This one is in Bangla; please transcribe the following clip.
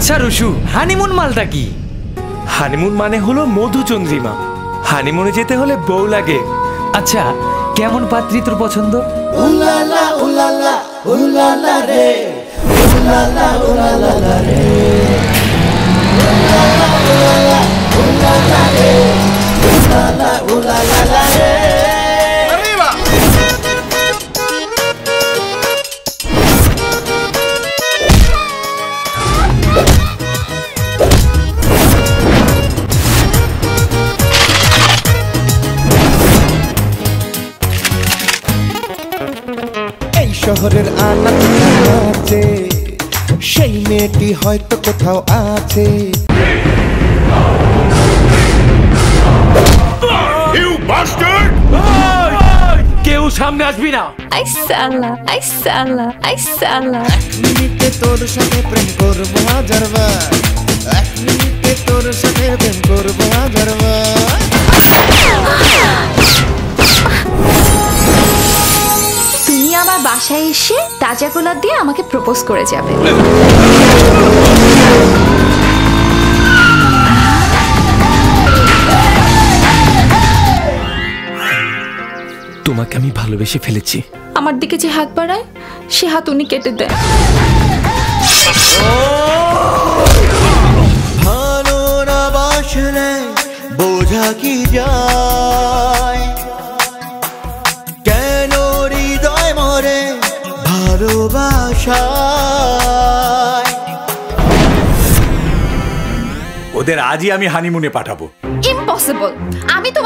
আচ্ছা রুশু, হানিমুন মালটা কি? হানিমুন মানে হলো মধুচন্দ্রিমা। হানিমুনে যেতে হলে বউ লাগে। আচ্ছা, কেমন পাত্রী তোর পছন্দ? উলালা উলালা উলালা রে, উলালা উলালা রে, উলালা উলালা উলালা রে, উলালা উলালা রে। এই শহরের আনাচে সেই মেয়েটি হয়তো কোথাও আছে। কেউ সামনে আসবি না। Ay sala, ay sala, ay sala. এক মিনিটে তোর সাথে প্রেম করবো হাজারবার, এক মিনিটে তোর সাথে প্রেম করবো হাজারবার। তুমি আমার বাসায় এসে তাজা গোলাপ দিয়ে আমাকে প্রপোজ করে যাবে। তোমাকে আমি ভালোবেসে ফেলেছি। আমার দিকে যে হাত বাড়ায় সে হাত উনি কেটে দেয়। ভালো না বাসলে বোঝা কি যায়, কেন হৃদয় মরে ভালোবাসায়। ওদের আজই আমি হানিমুনে পাঠাবো। ইম্পসিবল, আমি তো